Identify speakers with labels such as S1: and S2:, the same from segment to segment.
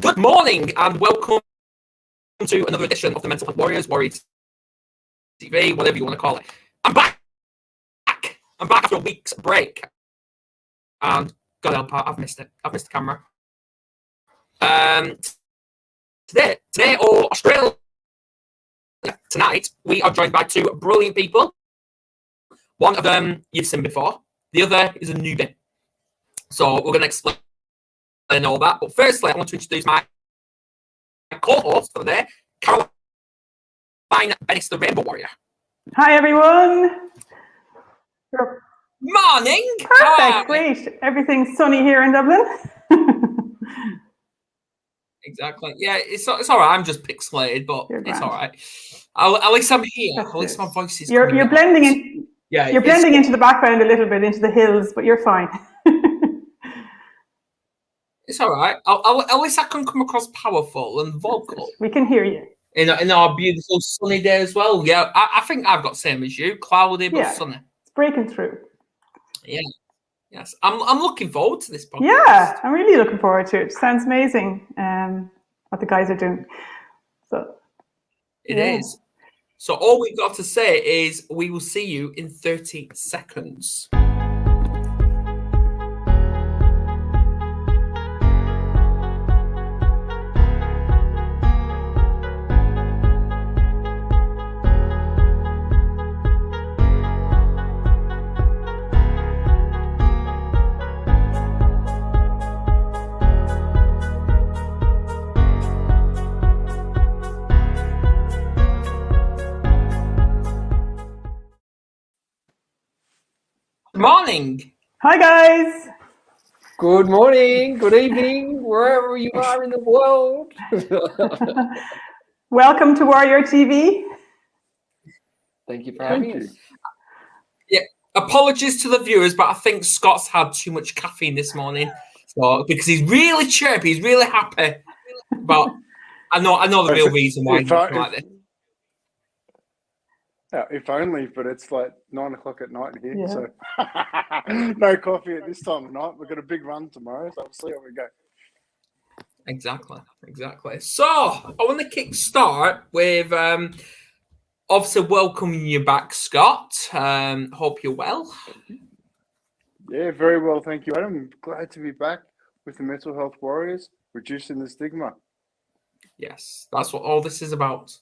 S1: Good morning and welcome to another edition of the Mental Health Warriors, Warriors TV, whatever you want to call it. I'm back. I'm back after a week's break. And God help, I've missed it. I've missed the camera. Today or Australia, tonight, we are joined by two brilliant people. One of them you've seen before. The other is a newbie. So we're going to explain all that. But firstly, I want to introduce my co-host for the day, Caroline Bennis, the Rainbow Warrior.
S2: Hi, everyone.
S1: Morning.
S2: Perfect. Great. Everything's sunny here in Dublin.
S1: Exactly. Yeah, it's all right. I'm just pixelated, but it's all right. At least I'm here. At least my voice is.
S2: You're blending in.
S1: Yeah,
S2: you're blending into the background a little bit, into the hills, but you're fine.
S1: It's all right. At least I can come across powerful and vocal.
S2: We can hear you.
S1: In our beautiful sunny day as well. Yeah, I think I've got the same as you. Cloudy but sunny.
S2: It's breaking through.
S1: Yeah. Yes. I'm looking forward to this podcast.
S2: Yeah, I'm really looking forward to it. Sounds amazing. What the guys are doing. So
S1: it is. So all we've got to say is we will see you in 30 seconds. Morning.
S2: Hi, guys.
S3: Good morning, good evening, wherever you are in the world.
S2: Welcome to Warrior TV.
S3: Thank you for having us.
S1: Yeah, apologies to the viewers, but I think Scott's had too much caffeine this morning, so because he's really chirpy, he's really happy. But I know the real reason why he's like this.
S4: Yeah, if only, but it's like 9 o'clock at night here, so no coffee at this time of night. We've got a big run tomorrow, so we'll see how we go.
S1: Exactly. So I want to kick start with obviously welcoming you back, Scott. Hope you're well.
S4: Yeah, very well, thank you, Adam. Glad to be back with the Mental Health Warriors, reducing the stigma.
S1: Yes, that's what all this is about.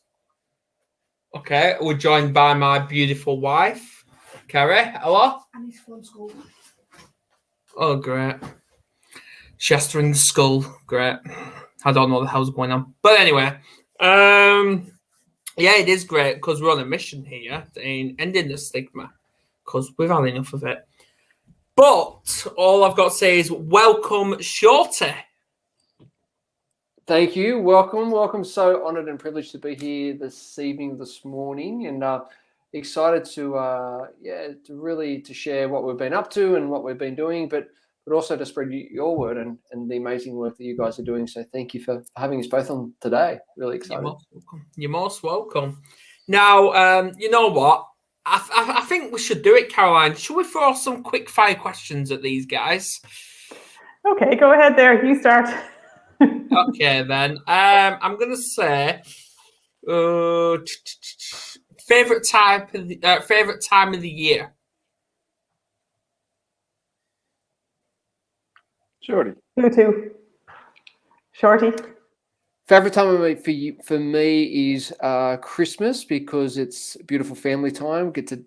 S1: Okay, we're joined by my beautiful wife, Kerry. Hello.
S5: And he's from school.
S1: Oh, great. Shestering the skull. Great. I don't know what the hell's going on. But anyway, yeah, it is great because we're on a mission here in ending the stigma because we've had enough of it. But all I've got to say is welcome, Shorty.
S3: Thank you. Welcome. So honoured and privileged to be here this morning, and excited to really share what we've been up to and what we've been doing, but also to spread your word and the amazing work that you guys are doing. So thank you for having us both on today. Really excited.
S1: You're most welcome. Now, you know what? I think we should do it, Caroline. Should we throw some quick fire questions at these guys?
S2: Okay, go ahead there. You start.
S1: Okay, then. I'm gonna say favorite time of the year.
S4: Shorty.
S2: You too. Shorty.
S3: Favorite time of for me is Christmas because it's beautiful family time. Get to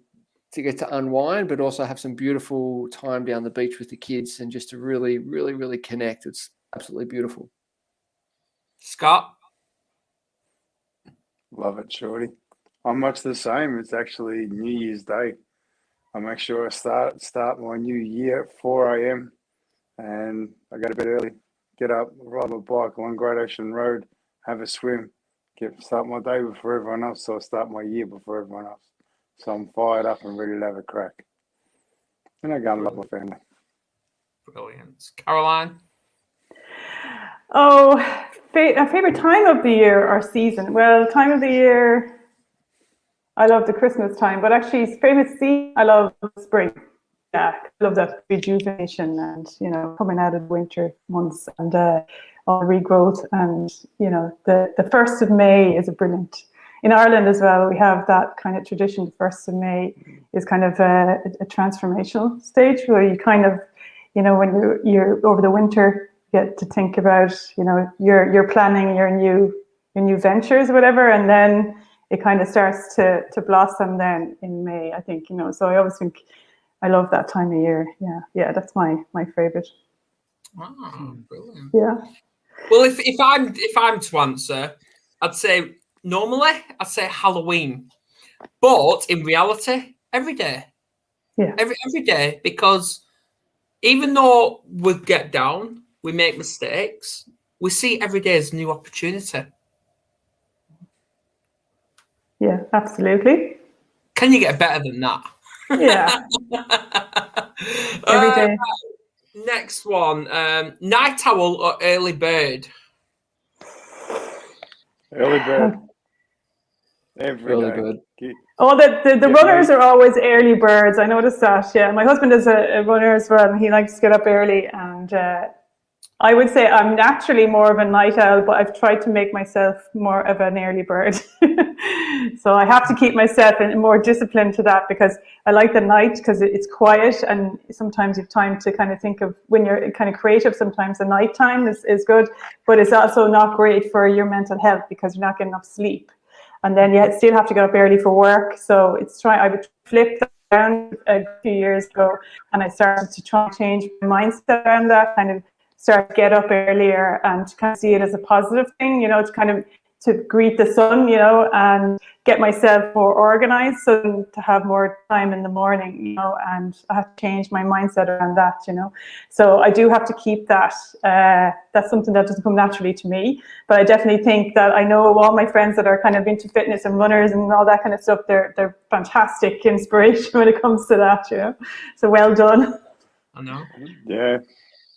S3: unwind, but also have some beautiful time down the beach with the kids and just to really, really, really connect. It's absolutely beautiful.
S1: Scott?
S4: Love it, Shorty. I'm much the same. It's actually New Year's Day. I make sure I start my new year at 4 a.m. and I go to bed early. Get up, ride my bike along Great Ocean Road, have a swim, start my day before everyone else, so I start my year before everyone else. So I'm fired up and ready to have a crack. And I go and love my family.
S1: Brilliant. Caroline?
S2: Oh, a favorite time of the year or season? Well, time of the year, I love the Christmas time, but actually favorite season, I love spring. yeah, I love that rejuvenation and, you know, coming out of winter months and all regrowth. And, you know, the 1st of May is a brilliant, in Ireland as well, we have that kind of tradition. The 1st of May is kind of a transformational stage where you kind of, you know, when you're over the winter, get to think about, you know, you're planning your new ventures or whatever, and then it kind of starts to blossom then in May, I think, you know. So I always think I love that time of year. Yeah, that's my favorite.
S1: Oh, brilliant.
S2: Yeah.
S1: Well, if I'm to answer, I'd say normally I'd say Halloween, but in reality, every day.
S2: Yeah.
S1: Every day, because even though we get down, we make mistakes, we see every day as a new opportunity.
S2: Yeah, absolutely.
S1: Can you get better than that?
S2: Yeah. Every day.
S1: Next one, night owl or early bird?
S4: Early bird. Every
S3: Early
S4: day.
S3: bird.
S2: Oh, the
S4: Yeah,
S2: runners
S4: mate.
S2: are always early birds. I noticed that. Yeah, my husband is a runner as well, and he likes to get up early. And I would say I'm naturally more of a night owl, but I've tried to make myself more of an early bird. So I have to keep myself more disciplined to that, because I like the night because it's quiet, and sometimes you have time to kind of think of, when you're kind of creative, sometimes the night time is good, but it's also not great for your mental health because you're not getting enough sleep. And then you still have to get up early for work. So I would flip that around a few years ago, and I started to try and change my mindset around that, kind of start to get up earlier and to kind of see it as a positive thing, you know, to kind of to greet the sun, you know, and get myself more organized, so to have more time in the morning, you know, and I have to change my mindset around that, you know. So I do have to keep that. That's something that doesn't come naturally to me, but I definitely think that I know all my friends that are kind of into fitness and runners and all that kind of stuff, they're fantastic inspiration when it comes to that, you know. So well done.
S1: I know.
S4: Yeah.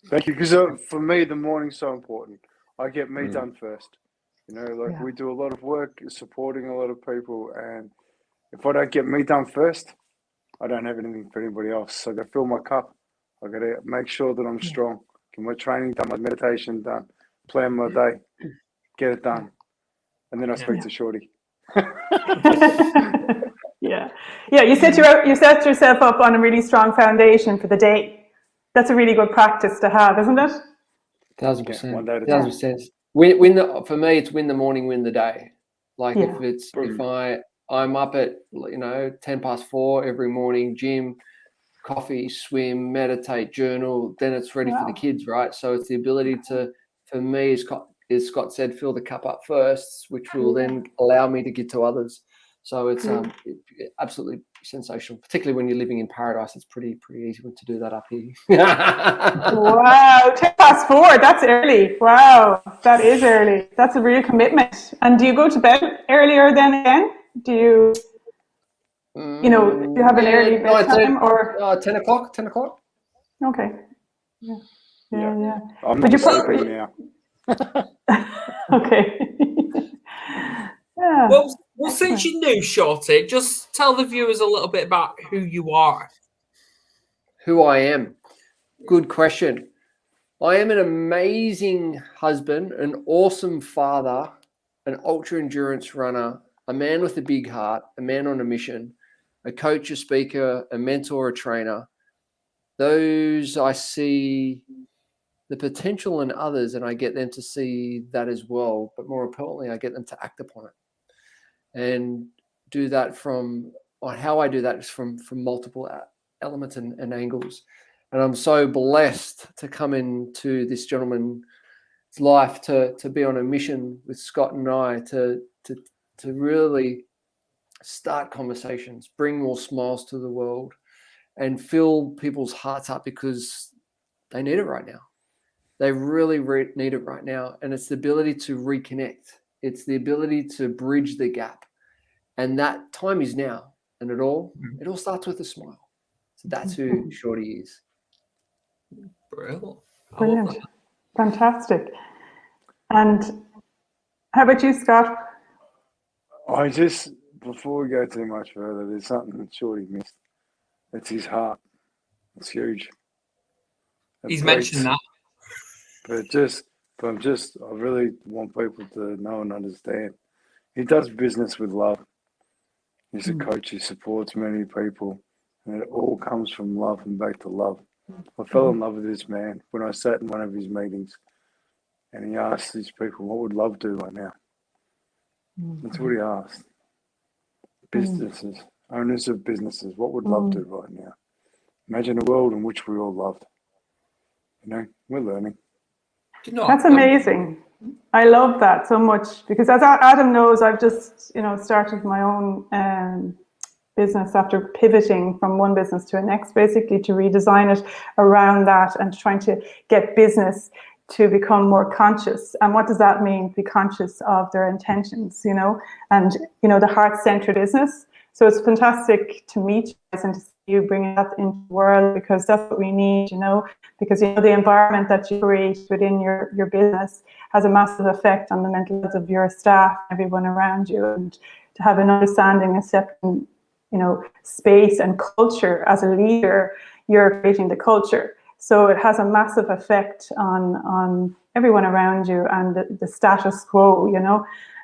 S4: Thank you. Because for me, the morning's so important. I get me done first. You know, like we do a lot of work supporting a lot of people, and if I don't get me done first, I don't have anything for anybody else. So I got to fill my cup. I got to make sure that I'm strong. Get my training done, my meditation done, plan my day, get it done, and then I speak to Shorty.
S2: Yeah. You set yourself up on a really strong foundation for the day. That's a really good practice to have, isn't it?
S3: 1,000%.
S4: One day at a time.
S3: 1,000%. For me, it's win the morning, win the day. Like if I'm up at 4:10 every morning, gym, coffee, swim, meditate, journal, then it's ready for the kids, right? So it's the ability to, for me, as Scott said, fill the cup up first, which will then allow me to get to others. So it's absolutely sensational, particularly when you're living in paradise. It's pretty easy to do that up here.
S2: Wow, 4:10, that's early. Wow, that is early. That's a real commitment. And do you go to bed earlier then again? Do you, do you have an early bedtime or
S3: 10 o'clock? 10 o'clock.
S2: Okay. Yeah.
S4: I'm not sleeping now.
S2: Okay. Yeah.
S1: Well, since you're new, Shorty, just tell the viewers a little bit about who you are.
S3: Who I am. Good question. I am an amazing husband, an awesome father, an ultra endurance runner, a man with a big heart, a man on a mission, a coach, a speaker, a mentor, a trainer. Those I see the potential in others, and I get them to see that as well. But more importantly, I get them to act upon it. And do that how I do that is from multiple elements and angles. And I'm so blessed to come into this gentleman's life to be on a mission with Scott and I to really start conversations, bring more smiles to the world, and fill people's hearts up, because they need it right now. They really need it right now. And it's the ability to reconnect. It's the ability to bridge the gap. And that time is now. And it all starts with a smile. So that's who Shorty is.
S2: Brilliant. Fantastic. And how about you, Scott?
S4: Before we go too much further, there's something that Shorty missed. It's his heart. It's huge. It
S1: He's
S4: breaks.
S1: mentioned that.
S4: I really want people to know and understand. He does business with love. He's a coach. He supports many people, and it all comes from love and back to love. I fell in love with this man when I sat in one of his meetings, and he asked these people, "What would love do right now?" That's what he asked. Businesses, owners of businesses, what would love do right now? Imagine a world in which we all loved. We're learning.
S2: That's amazing. I love that so much because, as Adam knows, I've just started my own business after pivoting from one business to the next, basically to redesign it around that and trying to get business to become more conscious. And what does that mean? Be conscious of their intentions, and the heart-centered business. So it's fantastic to meet you guys and to see you bring that into the world, because that's what we need, because the environment that you create within your business has a massive effect on the mental health of your staff, everyone around you, and to have an understanding, accepting, space and culture. As a leader, you're creating the culture. So it has a massive effect on everyone around you and the status quo,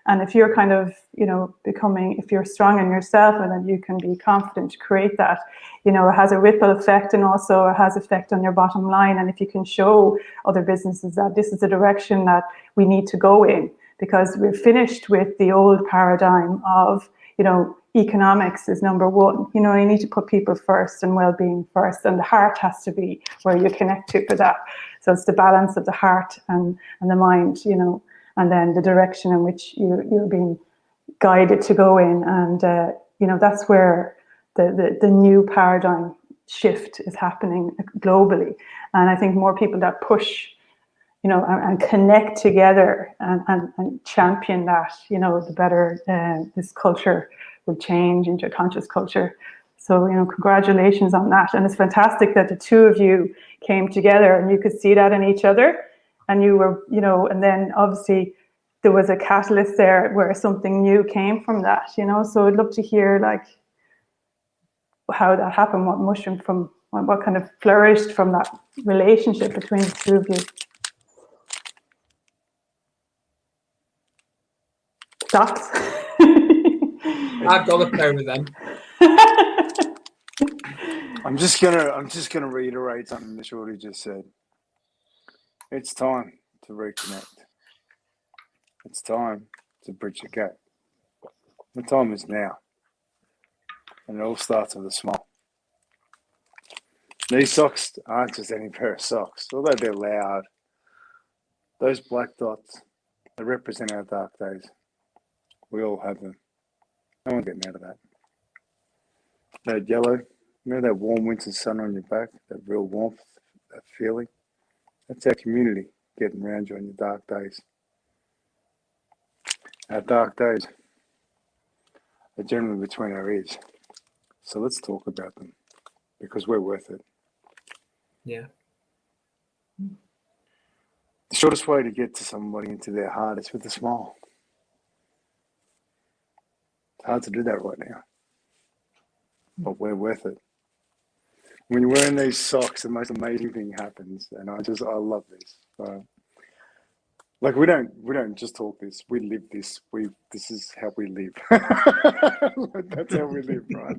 S2: And if you're kind of, if you're strong in yourself, and then you can be confident to create that, it has a ripple effect, and also it has effect on your bottom line. And if you can show other businesses that this is the direction that we need to go in, because we're finished with the old paradigm of, economics is number one. You need to put people first and well-being first, and the heart has to be where you connect to for that. So it's the balance of the heart and the mind, and then the direction in which you're being guided to go in. And, that's where the new paradigm shift is happening globally. And I think more people that push, and connect together and champion that, the better this culture will change into a conscious culture. So, congratulations on that. And it's fantastic that the two of you came together and you could see that in each other. And you were, and then obviously there was a catalyst there where something new came from that, So I'd love to hear how that happened, what mushroomed from, what kind of flourished from that relationship between the two of you. Socks.
S1: I've got to play with them.
S4: I'm just gonna reiterate something that Shorty just said. It's time to reconnect. It's time to bridge the gap. The time is now. And it all starts with a smile. These socks aren't just any pair of socks, although they're loud. Those black dots, they represent our dark days. We all have them. No one's getting out of that. That yellow, that warm winter sun on your back, that real warmth, that feeling, that's our community getting around you on your dark days. Our dark days are generally between our ears. So let's talk about them, because we're worth it.
S1: Yeah.
S4: The shortest way to get to somebody into their heart is with a smile. It's hard to do that right now, but we're worth it. When you're wearing these socks, the most amazing thing happens, and I love this. We don't just talk this. We live this. This is how we live. That's how we live, right?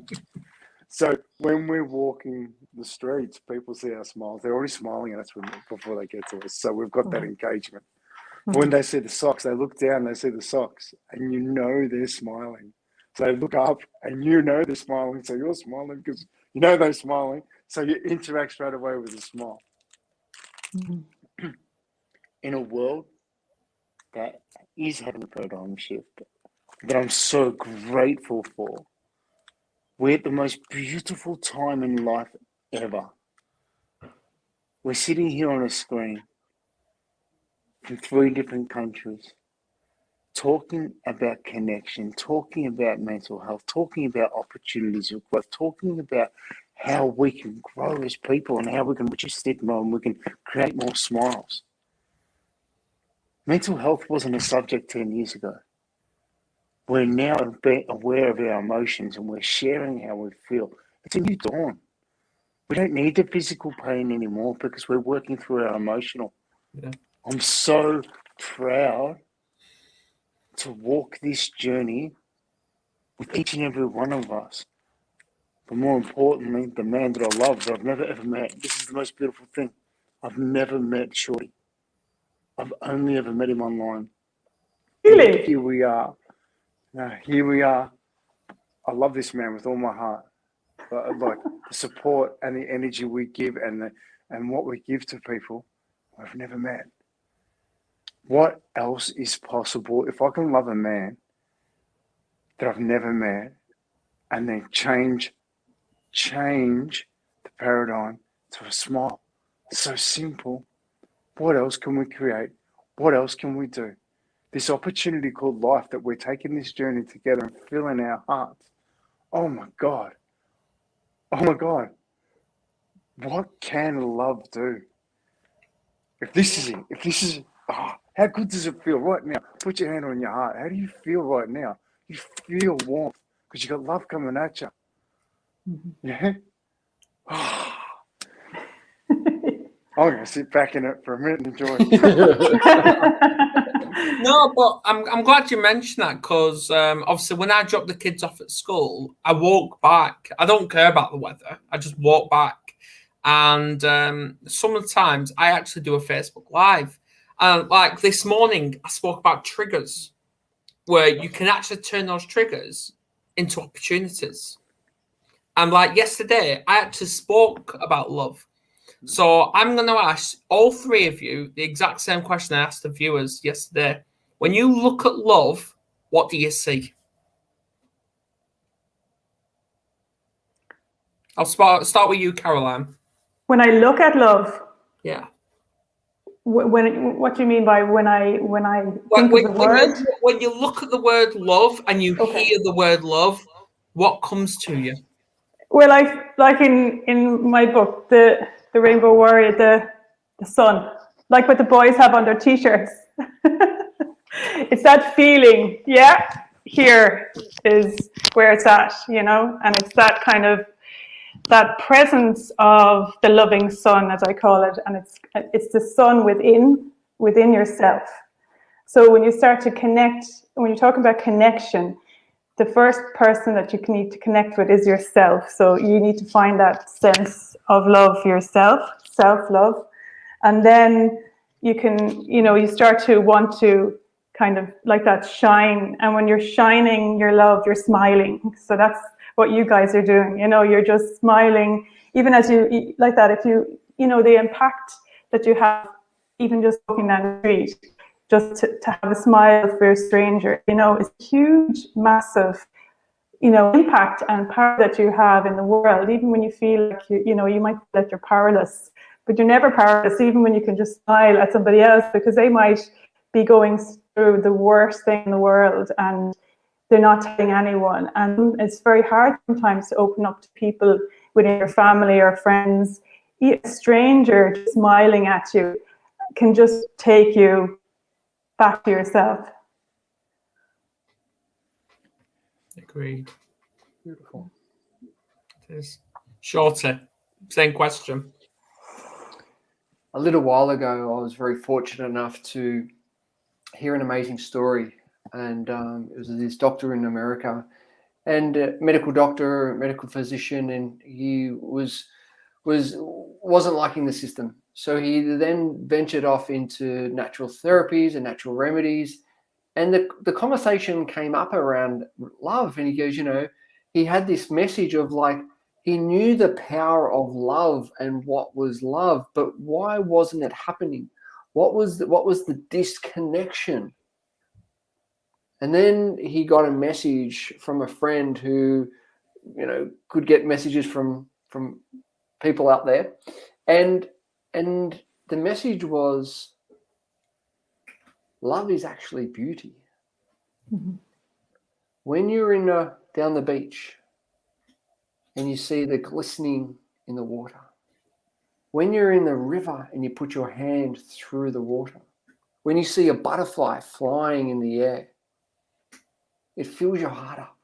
S4: So when we're walking the streets, people see our smiles. They're already smiling at us before they get to us. So we've got that engagement. When they see the socks, they look down, they see the socks, and they're smiling. So they look up, and they're smiling. So you're smiling because they're smiling. So you interact straight away with a smile. In a world that is having a paradigm shift, that I'm so grateful for, we're at the most beautiful time in life ever. We're sitting here on a screen from 3 different countries, talking about connection, talking about mental health, talking about opportunities of growth, talking about how we can grow as people and how we can reduce stigma and we can create more smiles. Mental health wasn't a subject 10 years ago. We're now aware of our emotions and we're sharing how we feel. It's a new dawn. We don't need the physical pain anymore because we're working through our emotional.
S1: Yeah.
S4: I'm so proud to walk this journey with each and every one of us. But more importantly, the man that I love that I've never ever met. This is the most beautiful thing. I've never met Shorty. I've only ever met him online.
S2: Really?
S4: Here we are. Here we are. I love this man with all my heart. Like the support and the energy we give and what we give to people, I've never met. What else is possible if I can love a man that I've never met and then change the paradigm to a smile? It's so simple. What else can we create? What else can we do? This opportunity called life that we're taking this journey together and filling our hearts. Oh my God. Oh my God. What can love do? If this is it, how good does it feel right now? Put your hand on your heart. How do you feel right now? You feel warmth because you got love coming at you. Yeah? I'm going to sit back in it for a minute and enjoy it.
S1: No, but I'm glad you mentioned that because obviously when I drop the kids off at school, I walk back. I don't care about the weather. I just walk back. And sometimes I actually do a Facebook Live. Like this morning, I spoke about triggers, where you can actually turn those triggers into opportunities. And like yesterday, I actually spoke about love. So I'm going to ask all three of you the exact same question I asked the viewers yesterday. When you look at love, what do you see? I'll start with you, Caroline.
S2: When I look at love,
S1: Yeah.
S2: what do you mean by when I think of the word?
S1: When you look at the word love and you
S2: Okay.
S1: hear the word love, what comes to you?
S2: Well, like in my book, the Rainbow Warrior, the sun, like what the boys have on their t-shirts. It's that feeling, yeah, here is where it's at, you know, and it's that kind of that presence of the loving sun, as I call it, and it's the sun within yourself. So when you start to connect, when you're talking about connection, the first person that you need to connect with is yourself. So you need to find that sense of love for yourself, self-love, and then you can, you start to want to kind of like that shine. And when you're shining your love, you're smiling. So that's what you guys are doing. You're just smiling, even as you like that. If you the impact that you have, even just walking down the street, just to have a smile for a stranger, is a huge, massive, impact and power that you have in the world. Even when you feel like you might feel like you're powerless, but you're never powerless. Even when you can just smile at somebody else, because they might be going through the worst thing in the world and they're not telling anyone. And it's very hard sometimes to open up to people within your family or friends. A stranger just smiling at you can just take you back to yourself.
S1: Agreed.
S3: Beautiful.
S1: It is. Shorty, same question.
S3: A little while ago, I was very fortunate enough to hear an amazing story, and it was this doctor in America, and a medical doctor, medical physician, and he wasn't liking the system. So he then ventured off into natural therapies and natural remedies, and the conversation came up around love, and he goes, he had this message of like, he knew the power of love and what was love, but why wasn't it happening? What was the disconnection? And then he got a message from a friend who, could get messages from people out there, and the message was, love is actually beauty. Mm-hmm. When you're down the beach and you see the glistening in the water, when you're in the river and you put your hand through the water, when you see a butterfly flying in the air, it fills your heart up.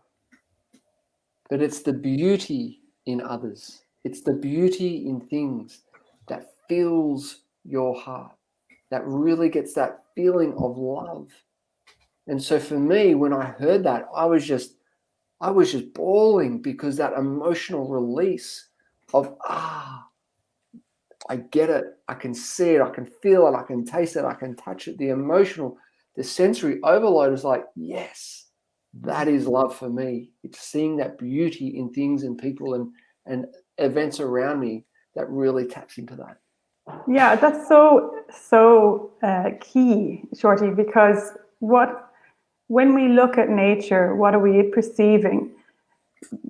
S3: But it's the beauty in others. It's the beauty in things that fills your heart, that really gets that feeling of love. And so for me, when I heard that, I was just bawling, because that emotional release of, I get it, I can see it, I can feel it, I can taste it, I can touch it. The emotional, the sensory overload is like, yes, that is love for me. It's seeing that beauty in things and people and events around me that really taps into that.
S2: Yeah, that's so key, Shorty, because when we look at nature, what are we perceiving?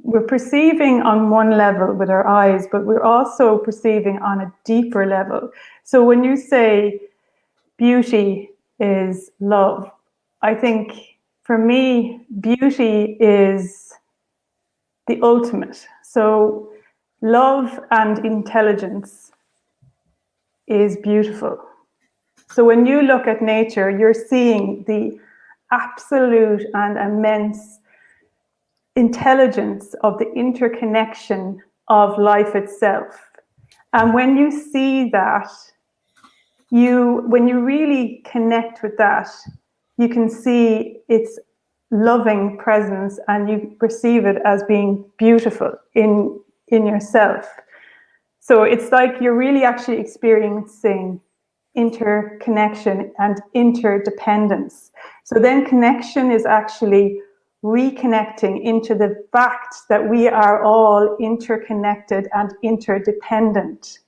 S2: We're perceiving on one level with our eyes, but we're also perceiving on a deeper level. So when you say beauty is love, I think for me, beauty is the ultimate. So love and intelligence is beautiful. So when you look at nature, you're seeing the absolute and immense intelligence of the interconnection of life itself. And when you see that, when you really connect with that, you can see its loving presence and you perceive it as being beautiful in yourself. So it's like you're really actually experiencing interconnection and interdependence. So then connection is actually reconnecting into the fact that we are all interconnected and interdependent.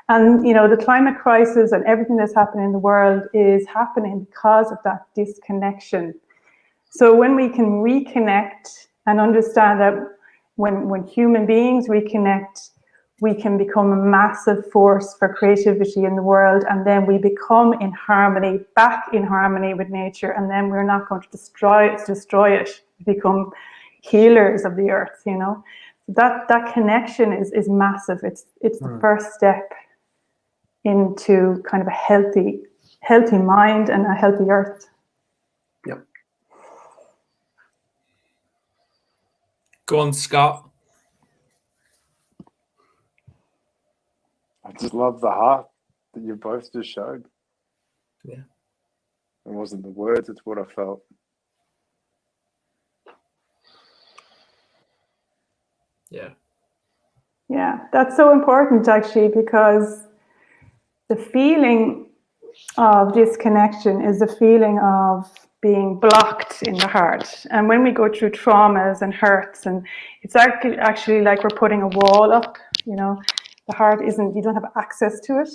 S2: And, you know, the climate crisis and everything that's happening in the world is happening because of that disconnection. So when we can reconnect and understand that when human beings reconnect, we can become a massive force for creativity in the world, and then we become in harmony, back in harmony with nature, and then we're not going to destroy it, become healers of the earth, you know. That connection is massive. It's the first step into kind of a healthy mind and a healthy earth.
S3: Yep.
S1: Go on, Scott.
S4: I just love the heart that you both just showed.
S1: Yeah.
S4: It wasn't the words, it's what I felt.
S1: Yeah.
S2: Yeah, that's so important actually, because the feeling of disconnection is the feeling of being blocked in the heart. And when we go through traumas and hurts, and it's actually like we're putting a wall up, you know, the heart you don't have access to it.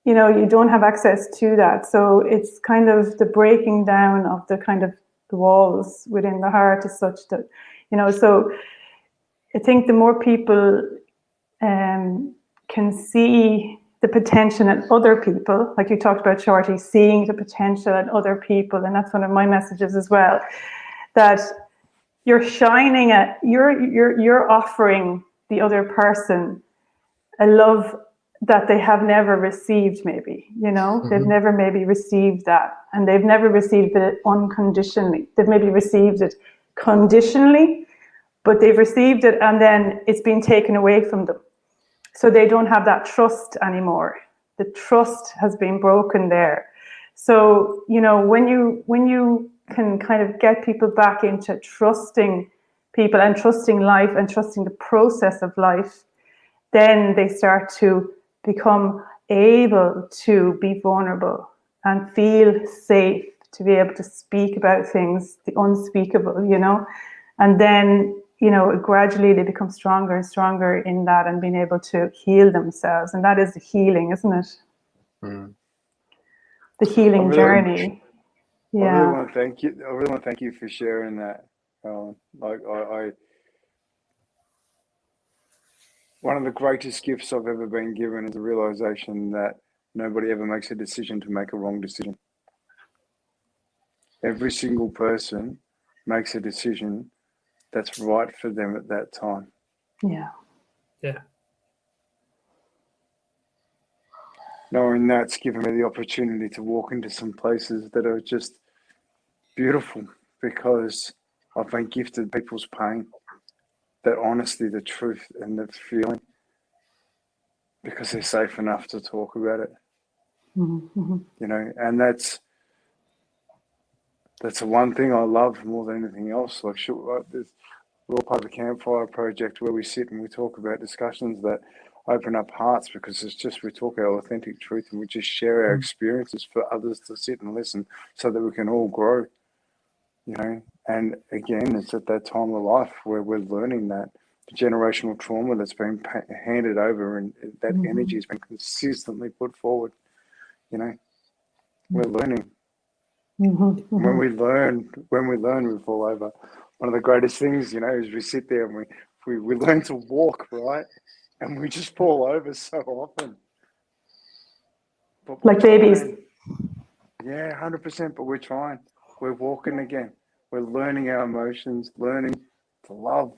S2: You know, you don't have access to that. So it's kind of the breaking down of the kind of the walls within the heart is such that, you know, so I think the more people can see the potential in other people, like you talked about, Shorty, seeing the potential in other people, and that's one of my messages as well, that you're shining at, you're offering the other person a love that they have never received, maybe, you know, they've never maybe received that, and they've never received it unconditionally. They've maybe received it conditionally, but they've received it and then it's been taken away from them. So they don't have that trust anymore. The trust has been broken there. So, you know, when you can kind of get people back into trusting people and trusting life and trusting the process of life, then they start to become able to be vulnerable and feel safe to be able to speak about things, the unspeakable, you know, and then, you know, gradually they become stronger and stronger in that and being able to heal themselves. And that is the healing, isn't it? The healing journey.
S4: I
S2: Yeah.
S4: really want to thank you. I really want to thank you for sharing that. Like I one of the greatest gifts I've ever been given is the realization that nobody ever makes a decision to make a wrong decision. Every single person makes a decision that's right for them at that time.
S2: Yeah.
S1: Yeah.
S4: Knowing that's given me the opportunity to walk into some places that are just beautiful, because I've been gifted people's pain, that honesty, the truth, and the feeling. because they're safe enough to talk about it.
S2: Mm-hmm.
S4: You know, and that's the one thing I love more than anything else. Like, we're all part of the Campfire Project, where we sit and we talk about discussions that open up hearts, because it's just, we talk our authentic truth and we just share our experiences for others to sit and listen, so that we can all grow, you know. And again, it's at that time of life where we're learning that the generational trauma that's been handed over, and that energy has been consistently put forward, you know. We're learning. When we learn, we fall over. One of the greatest things, you know, is we sit there and we learn to walk, right? And we just fall over so often. But
S2: Like babies.
S4: Yeah, 100%. But we're trying. We're walking again. We're learning our emotions, learning to love,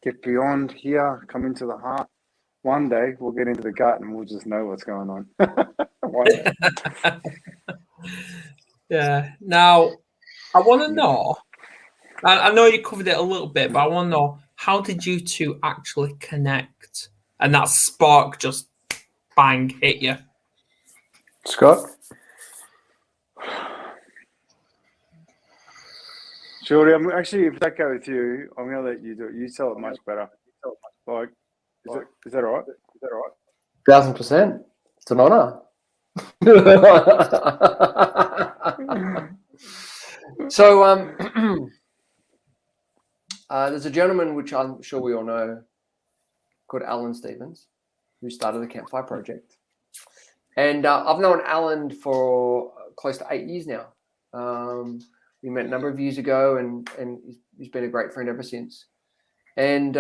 S4: get beyond here, come into the heart. One day we'll get into the gut and we'll just know what's going on. One day.
S1: Yeah. Now, I want to know, I know you covered it a little bit, but I want to know, how did you two actually connect? And that spark just bang hit you.
S3: Scott?
S4: Shorty, I'm actually, if that goes with you, I'm going to let you do it. You tell it much better. Like, is that all right?
S3: 1,000%. It's an honor. So, there's a gentleman, which I'm sure we all know, called Alan Stevens, who started the Campfire Project. And I've known Alan for close to 8 years now. We met a number of years ago, and he's been a great friend ever since. And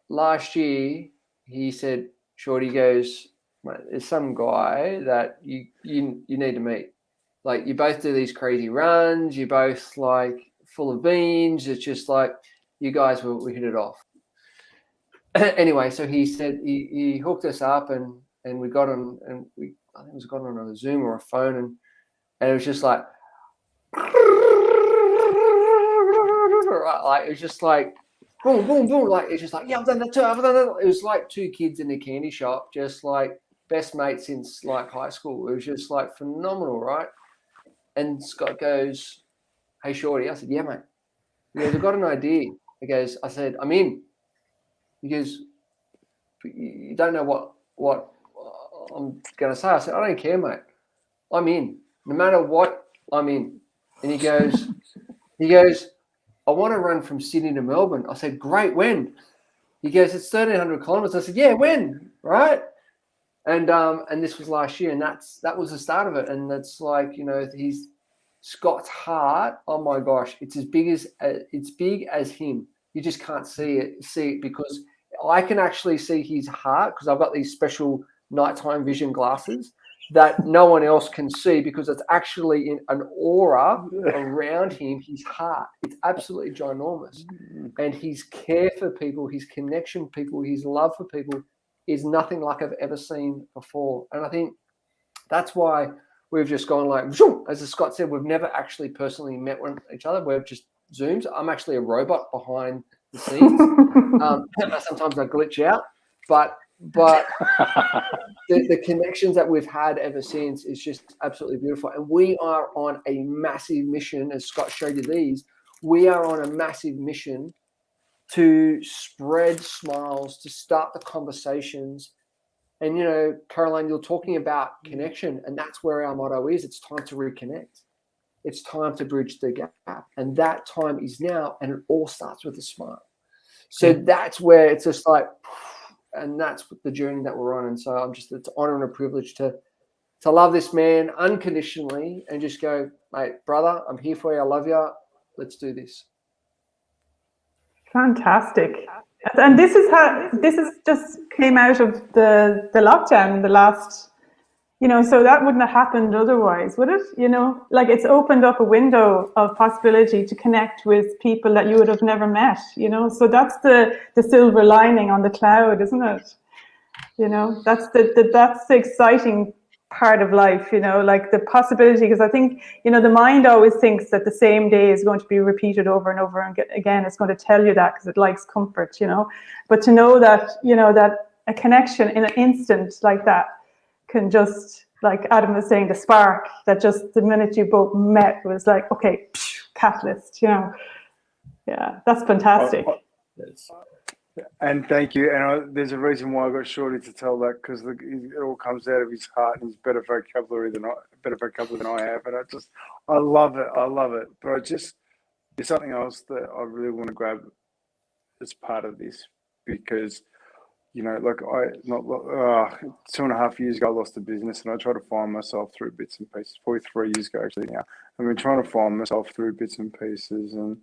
S3: last year, he said, Shorty goes, there's some guy that you need to meet. Like, you both do these crazy runs. You're both like full of beans. It's just like, you guys will hit it off. Anyway, so he said he hooked us up, and we got on, and I think it was got on a Zoom or a phone, and it was just like it was just like boom, boom, boom. Like, it's just like, yeah, I've done that too. I've done that. It was like two kids in a candy shop, just like best mates since like high school. It was just like phenomenal, right? And Scott goes, hey, Shorty. I said, yeah, mate. He goes, I've got an idea. He goes, I said, I'm in. He goes, you don't know what I'm going to say. I said, I don't care, mate. I'm in. No matter what, I'm in. And he goes, I want to run from Sydney to Melbourne. I said, great, when? He goes, it's 1,300 kilometers. I said, yeah, when? Right? And this was last year, and that was the start of it. And that's like, you know, Scott's heart, oh my gosh, it's big as him. You just can't see it because I can actually see his heart, because I've got these special nighttime vision glasses that no one else can see, because it's actually in an aura around him, his heart. It's absolutely ginormous. And his care for people, his connection with people, his love for people is nothing like I've ever seen before. And I think that's why we've just gone like, as Scott said, we've never actually personally met each other. We're just Zooms. I'm actually a robot behind the scenes. Sometimes I glitch out, but the connections that we've had ever since is just absolutely beautiful. And we are on a massive mission, as Scott showed you these. We are on a massive mission to spread smiles, to start the conversations. And, you know, Caroline, you're talking about connection, and that's where our motto is. It's time to reconnect. It's time to bridge the gap. And that time is now, and it all starts with a smile. So that's where it's just like, and that's the journey that we're on. And so it's an honor and a privilege to love this man unconditionally and just go, mate, brother, I'm here for you. I love you. Let's do this.
S2: Fantastic. And this is just came out of the lockdown in the last, you know, so that wouldn't have happened otherwise, would it? You know, like, it's opened up a window of possibility to connect with people that you would have never met, you know. So that's the silver lining on the cloud, isn't it? You know, that's the exciting part of life, you know, like the possibility, because I think, you know, the mind always thinks that the same day is going to be repeated over and over again. It's going to tell you that because it likes comfort, you know. But to know that, you know, that a connection in an instant like that can just, like Adam was saying, the spark that just the minute you both met was like, okay, catalyst, you know. Yeah, that's fantastic.
S4: And thank you. And there's a reason why I got Shorty to tell that, because it all comes out of his heart, and he's better vocabulary than I have. And I love it. I love it. But there's something else that I really want to grab as part of this, because, you know, like 2.5 years ago, I lost the business, and I tried to find myself through bits and pieces. Probably 3 years ago, actually. Now I've been trying to find myself through bits and pieces, and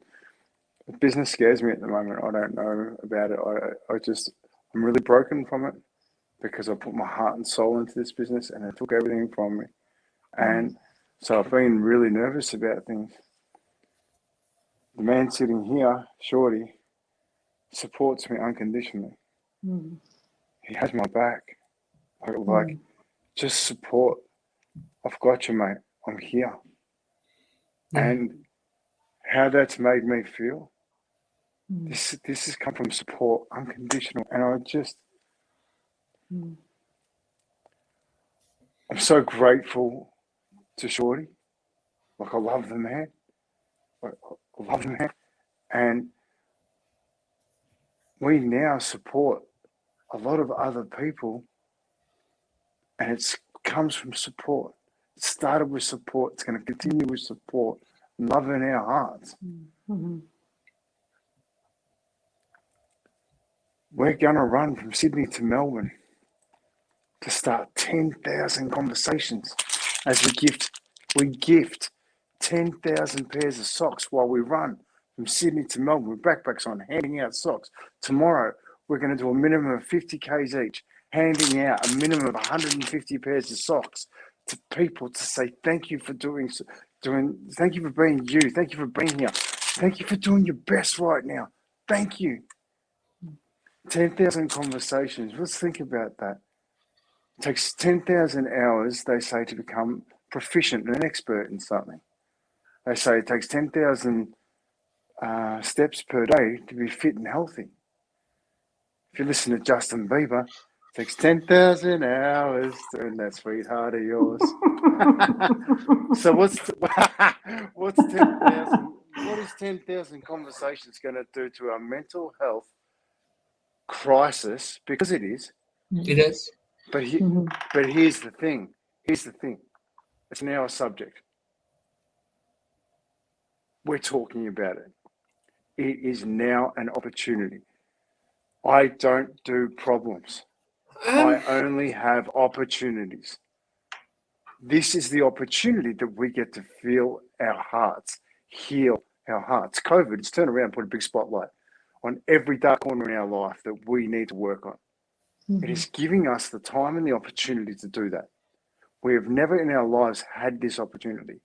S4: business scares me at the moment. I don't know about it. I'm really broken from it, because I put my heart and soul into this business, and it took everything from me. And so I've been really nervous about things. The man sitting here, Shorty, supports me unconditionally. He has my back. Like, just support. I've got you, mate. I'm here. And how that's made me feel, this has come from support, unconditional. And I'm so grateful to Shorty. Like, I love the man. And we now support a lot of other people, and it comes from support. It started with support. It's going to continue with support. Love in our hearts. We're going to run from Sydney to Melbourne to start 10,000 conversations as we gift 10,000 pairs of socks while we run from Sydney to Melbourne with backpacks on, handing out socks. Tomorrow, we're going to do a minimum of 50 Ks each, handing out a minimum of 150 pairs of socks to people to say thank you for thank you for being you, thank you for being here, thank you for doing your best right now, thank you. 10,000 conversations. Let's think about that. It takes 10,000 hours, they say, to become proficient and an expert in something. They say it takes 10,000 steps per day to be fit and healthy. If you listen to Justin Bieber, it takes 10,000 hours to earn that sweetheart of yours. So what's 10,000? What is 10,000 conversations going to do to our mental health crisis? Because it is.
S1: It is.
S4: But here's the thing. It's now a subject. We're talking about it. It is now an opportunity. I don't do problems. I only have opportunities. This is the opportunity that we get to feel our hearts, heal our hearts. COVID has turned around and put a big spotlight on every dark corner in our life that we need to work on. It is giving us the time and the opportunity to do that. We have never in our lives had this opportunity.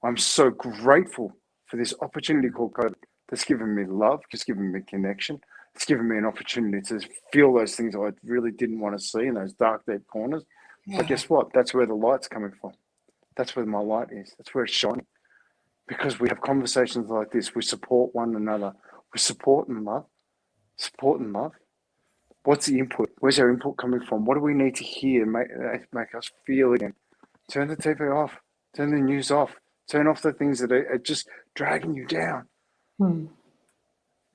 S4: I'm so grateful for this opportunity called COVID that's given me love, it's given me connection, it's given me an opportunity to feel those things I really didn't want to see in those dark, deep corners. But guess what? That's where the light's coming from. That's where my light is. That's where it's shining. Because we have conversations like this, we support one another. We support and love. Support and love. What's the input? Where's our input coming from? What do we need to hear, make us feel again? Turn the TV off. Turn the news off. Turn off the things that are just dragging you down.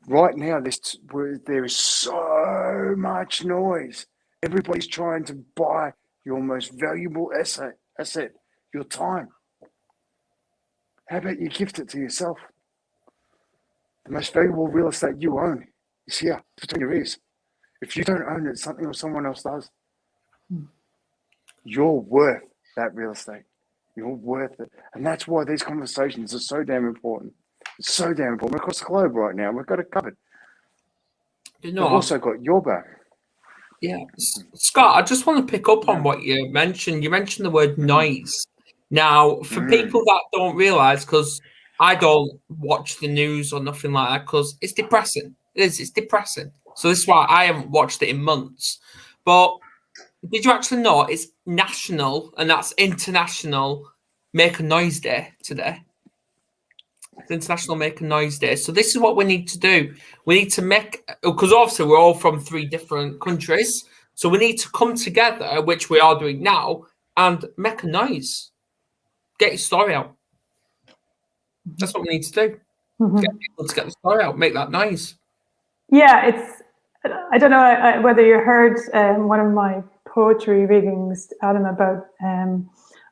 S4: Right now, there is so much noise. Everybody's trying to buy your most valuable asset, your time. How about you gift it to yourself? The most valuable real estate you own is here, between your ears. If you don't own it, something or someone else does. You're worth that real estate. You're worth it. And that's why these conversations are so damn important. It's so damn important. We're across the globe right now. We've got it covered.
S1: We've
S4: also got your back.
S1: Yeah. Scott, I just want to pick up on what you mentioned. You mentioned the word noise. Now, for people that don't realise, because I don't watch the news or nothing like that, because it's depressing. It's depressing. So this is why I haven't watched it in months. But did you actually know it's national, and that's international, Make a Noise Day today? It's International Make a Noise Day. So this is what we need to do. We need to make, because obviously we're all from 3 different countries. So we need to come together, which we are doing now, and make a noise. Get your story out. That's what we need to do.
S2: Mhm.
S1: Get people to get the story out, make that noise.
S2: Yeah, it's, I don't know whether you heard one of my poetry readings, Adam, about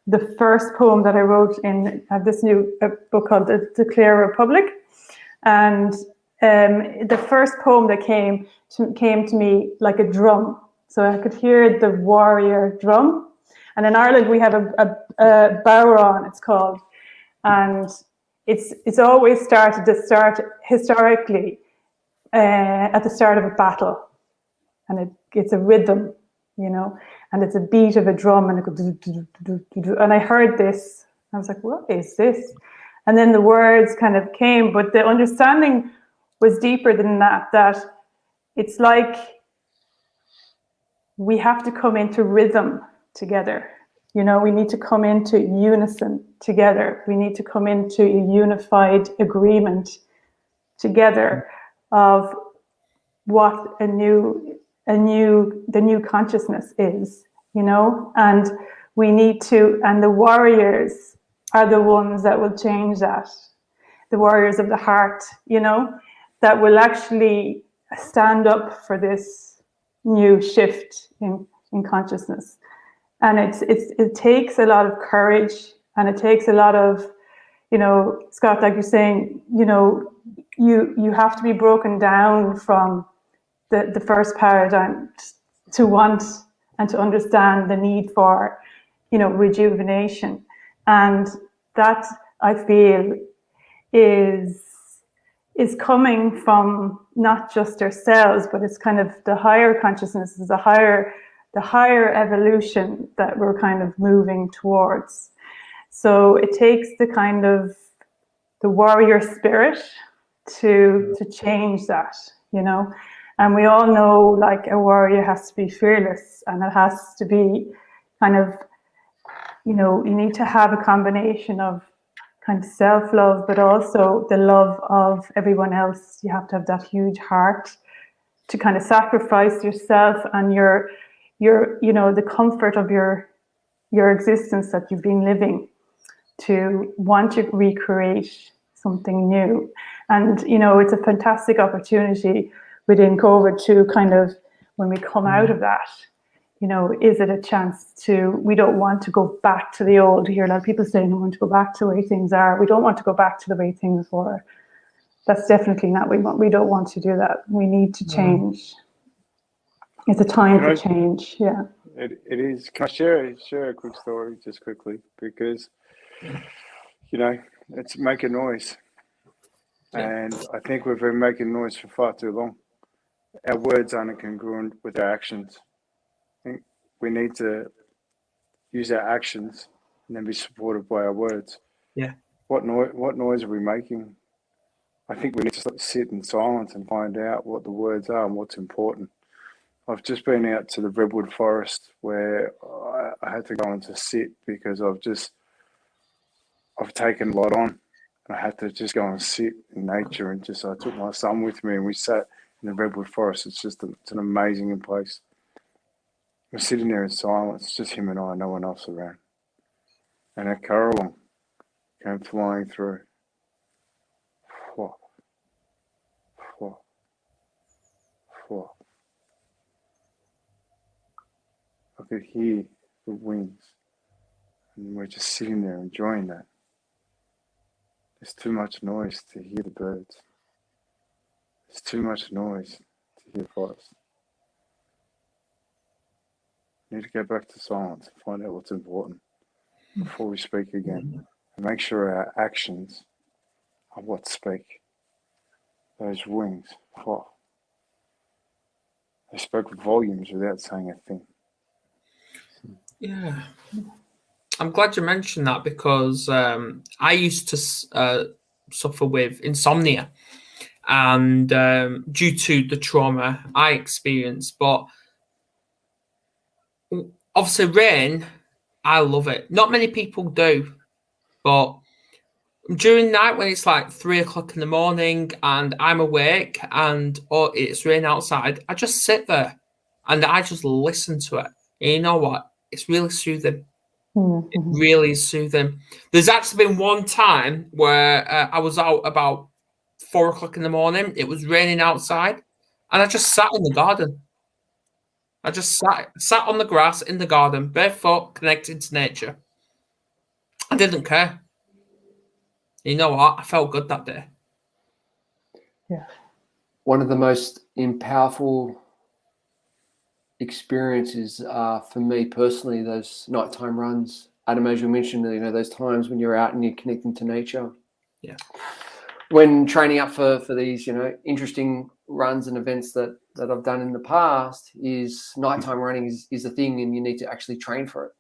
S2: the first poem that I wrote in this new book called The Clear Republic. And the first poem that came to me like a drum. So I could hear the warrior drum. And in Ireland, we have a bowron, it's called. And it's always started historically at the start of a battle, and it's a rhythm, you know, and it's a beat of a drum, and it goes, and I heard this, I was like, what is this? And then the words kind of came, but the understanding was deeper than that, that it's like we have to come into rhythm together. You know, we need to come into unison together. We need to come into a unified agreement together of what the new consciousness is, you know, and we need to, and the warriors are the ones that will change that, the warriors of the heart, you know, that will actually stand up for this new shift in consciousness. And it takes a lot of courage, and it takes a lot of, you know, Scott, like you're saying, you know, you have to be broken down from the first paradigm to want and to understand the need for, you know, rejuvenation. And that, I feel, is coming from not just ourselves, but it's kind of the higher consciousness, is the higher evolution that we're kind of moving towards. So it takes the kind of the warrior spirit to change that, you know. And we all know, like, a warrior has to be fearless, and it has to be kind of, you know, you need to have a combination of kind of self-love, but also the love of everyone else. You have to have that huge heart to kind of sacrifice yourself and your you know, the comfort of your existence that you've been living, to want to recreate something new. And, you know, it's a fantastic opportunity within COVID to kind of, when we come out of that, you know, is it a chance to, we don't want to go back to the old. You hear a lot of people saying, I want to go back to the way things are. We don't want to go back to the way things were. That's definitely not what we want. We don't want to do that. We need to change. It's a time for change. Yeah.
S4: It is. Can I share a quick story just quickly? Because, you know, it's make a noise. And I think we've been making noise for far too long. Our words aren't congruent with our actions. I think we need to use our actions and then be supported by our words.
S1: Yeah.
S4: What noise are we making? I think we need to sit in silence and find out what the words are and what's important. I've just been out to the Redwood Forest where I had to go and to sit because I've taken a lot on. I had to just go and sit in nature, and I took my son with me, and we sat in the Redwood Forest. It's an amazing place. We're sitting there in silence, just him and I, no one else around. And a currawong came flying through. Whoa, whoa, whoa. I could hear the wings, and we're just sitting there enjoying that. There's too much noise to hear the birds. There's too much noise to hear the forest. We need to go back to silence and find out what's important before we speak again, and make sure our actions are what speak. Those wings, oh, they spoke volumes without saying a thing.
S1: Yeah. I'm glad you mentioned that, because I used to suffer with insomnia, and due to the trauma I experienced. But obviously, rain, I love it. Not many people do, but during night when it's like 3 o'clock in the morning and I'm awake and it's rain outside, I just sit there and I just listen to it. And you know what? It's really soothing.
S2: Mhm.
S1: It really is soothing. There's actually been one time where I was out about 4 o'clock in the morning. It was raining outside, and I just sat in the garden. I just sat on the grass in the garden, barefoot, connected to nature. I didn't care. You know what? I felt good that day.
S2: Yeah.
S3: One of the most powerful experiences for me personally, those nighttime runs. Adam, as you mentioned, those times when you're out and you're connecting to nature.
S1: Yeah.
S3: When training up for these, interesting runs and events that I've done in the past, is nighttime running is a thing, and you need to actually train for it.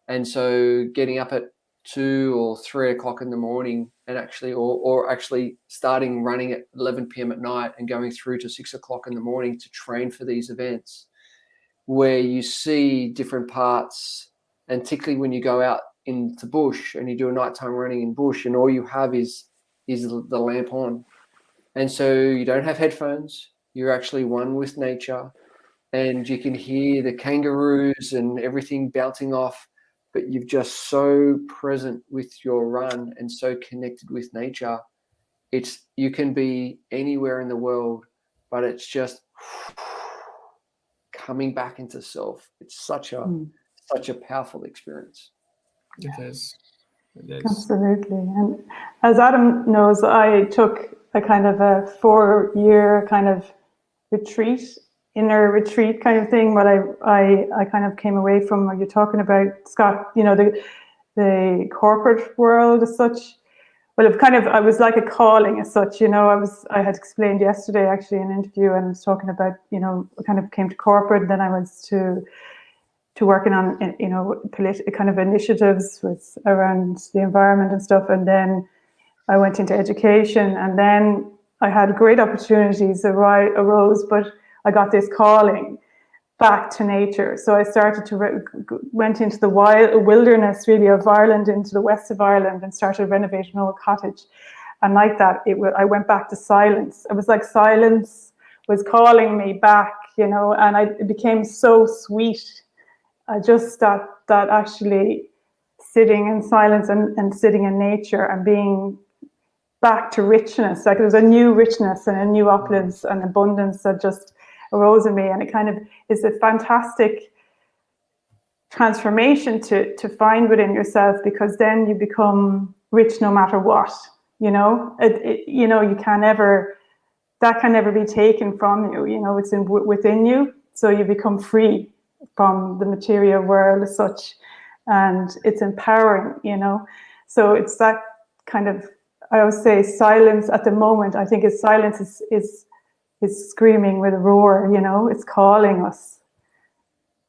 S3: And so getting up at 2 or 3 o'clock in the morning and actually, or actually starting running at 11 p.m. at night and going through to 6 o'clock in the morning to train for these events, where you see different parts, and particularly when you go out into bush and you do a nighttime running in bush, and all you have is the lamp on, and so you don't have headphones. You're actually one with nature, and you can hear the kangaroos and everything bouncing off, but you're just so present with your run and so connected with nature. You can be anywhere in the world, but it's just coming back into self. It's such a powerful experience.
S1: It is. It is.
S2: Absolutely. And as Adam knows, I took a kind of a 4-year kind of inner retreat kind of thing. But I kind of came away from what you're talking about, Scott, the corporate world as such. Well, I was like a calling as such, I had explained yesterday actually in an interview, and I was talking about, I kind of came to corporate, and then I was to working on, kind of initiatives around the environment and stuff. And then I went into education, and then I had great opportunities arose, but I got this calling back to nature. So I started went into the wilderness really of Ireland, into the west of Ireland, and started renovating an old cottage. And like that, I went back to silence. It was like silence was calling me back, and it became so sweet. I just that actually sitting in silence and sitting in nature and being back to richness, like there's a new richness and a new opulence and abundance that just arose in me, and it kind of is a fantastic transformation to find within yourself, because then you become rich no matter what. You can never, that can never be taken from you. It's within you, so you become free from the material world as such, and it's empowering. So it's that kind of, I always say silence at the moment. I think silence is screaming with a roar. It's calling us.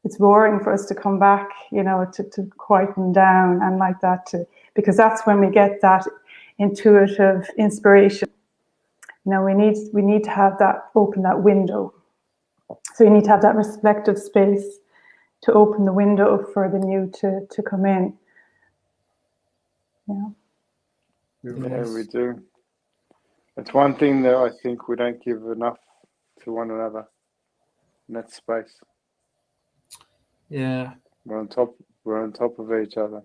S2: It's roaring for us to come back. To quieten down, and like that, because that's when we get that intuitive inspiration. We need to have that, open that window. So you need to have that reflective space to open the window for the new to come in.
S4: Yeah, we do. It's one thing that I think we don't give enough to one another, and that's space.
S1: Yeah.
S4: We're on top of each other.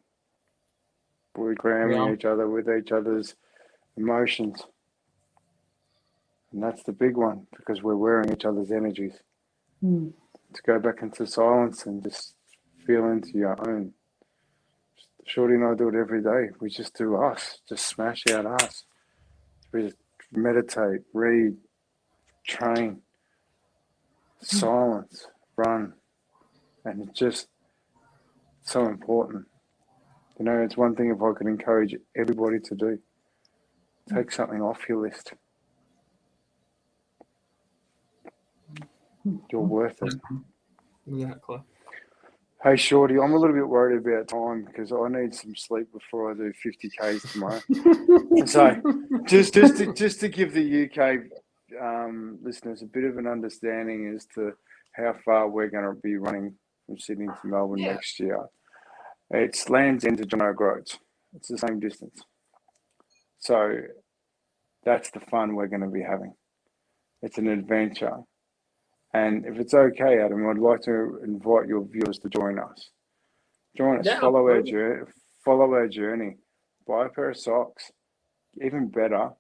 S4: We're cramming each other with each other's emotions. And that's the big one, because we're wearing each other's energies. To go back into silence and just feel into your own. Shorty and I do it every day. We just do us, just smash out us. We just meditate, read, train, silence, run. And it's just so important. It's one thing if I could encourage everybody to do. Take something off your list. You're worth it.
S1: Exactly.
S4: Hey, Shorty, I'm a little bit worried about time because I need some sleep before I do 50 Ks tomorrow. So, just to give the UK listeners a bit of an understanding as to how far we're going to be running from Sydney to Melbourne next year. It's Land's End to John O'Groats. It's the same distance. So that's the fun we're going to be having. It's an adventure. And if it's okay, Adam, I'd like to invite your viewers to join us. Join us.
S1: Yeah,
S4: Follow our
S1: absolutely.
S4: journey. Follow our journey. Buy a pair of socks. Even better,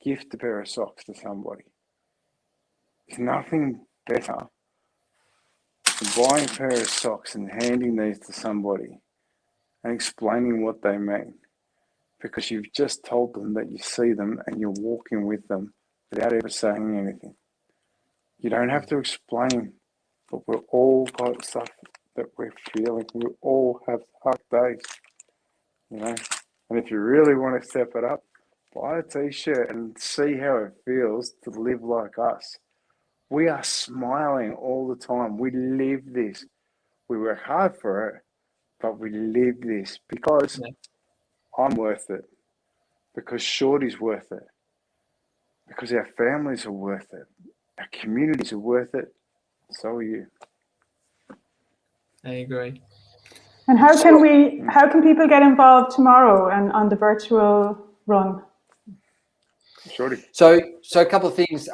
S4: gift a pair of socks to somebody. There's nothing better than buying a pair of socks and handing these to somebody and explaining what they mean, because you've just told them that you see them and you're walking with them without ever saying anything. You don't have to explain, but we've all got stuff that we're feeling. We all have hard days, you know. And if you really want to step it up, buy a t-shirt and see how it feels to live like us. We are smiling all the time. We live this. We work hard for it, but we live this because I'm worth it, because Shorty's worth it, because our families are worth it, our communities are worth it, so are you.
S1: I agree.
S2: And how can people get involved tomorrow and on the virtual run?
S4: Shorty.
S3: So a couple of things.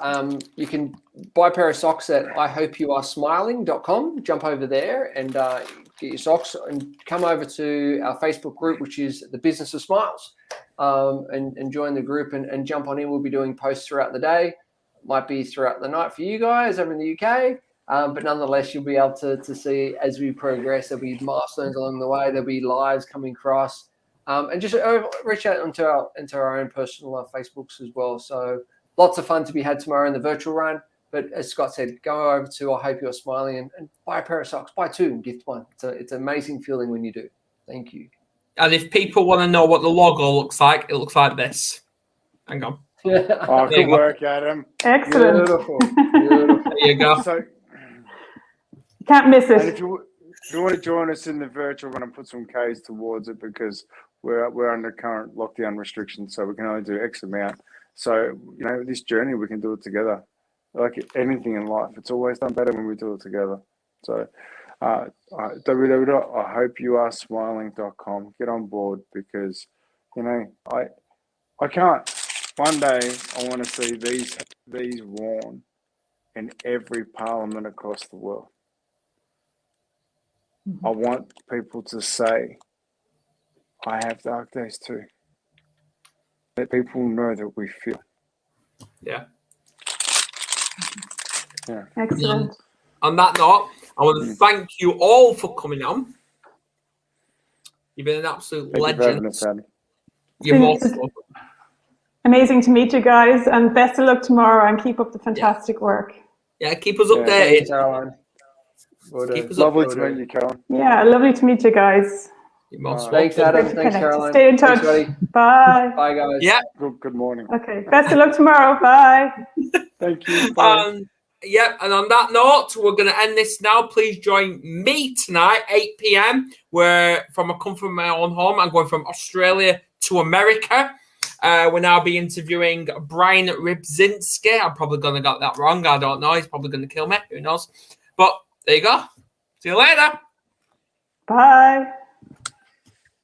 S3: You can buy a pair of socks at ihopeyouaresmiling.com. Jump over there and get your socks, and come over to our Facebook group, which is the Business of Smiles, and join the group and jump on in. We'll be doing posts throughout the day. Might be throughout the night for you guys over in the UK. But nonetheless, you'll be able to see as we progress. There'll be milestones along the way. There'll be lives coming across. And just reach out into our own personal Facebooks as well. So lots of fun to be had tomorrow in the virtual run. But as Scott said, go over to I Hope You're Smiling and buy a pair of socks. Buy two and gift one. It's an amazing feeling when you do. Thank you.
S1: And if people want to know what the logo looks like, it looks like this. Hang on.
S4: Oh,
S1: There you
S4: good
S1: go.
S4: work, Adam.
S2: Excellent.
S3: Beautiful. Beautiful.
S1: There you go.
S4: So,
S2: Can't miss
S4: and
S2: it.
S4: if you want to join us in the virtual run and put some Ks towards it, because we're under current lockdown restrictions, so we can only do X amount. So, you know, this journey, we can do it together. Like anything in life, it's always done better when we do it together. So, www.ihopeyouaresmiling.com. Get on board, because, you know, I can't. One day I want to see these worn in every parliament across the world. I want people to say, I have dark days too. Let people know that we feel.
S1: Yeah.
S4: Yeah.
S2: Excellent.
S1: On that note, I want to thank you all for coming on. You've been an absolute
S4: Thank you for having
S1: legend.
S4: us, Adam.
S1: You're most
S2: It's
S1: welcome.
S2: amazing to meet you guys, and best of luck tomorrow, and keep up the fantastic work.
S1: Yeah, keep us
S4: Yeah,
S1: updated.
S3: Thanks, Caroline.
S1: Keep us
S4: Lovely
S1: updated.
S4: to meet you, Caroline.
S2: Yeah, lovely to meet you guys.
S1: You're most
S3: Thanks,
S1: welcome.
S3: Adam.
S2: Great to
S3: Thanks,
S2: connect.
S3: Caroline.
S2: Stay in touch.
S3: Thanks, buddy.
S2: Bye.
S3: Bye, guys.
S1: Yeah.
S4: Good morning.
S2: Okay. Best of luck tomorrow. Bye.
S4: Thank you. Bye.
S1: Yeah, and on that note, we're going to end this now. Please join me tonight, 8 p.m., where I come from my own home. I'm going from Australia to America. We'll now be interviewing Brian Rybczynski. I'm probably going to get that wrong. I don't know. He's probably going to kill me. Who knows? But there you go. See you later.
S2: Bye.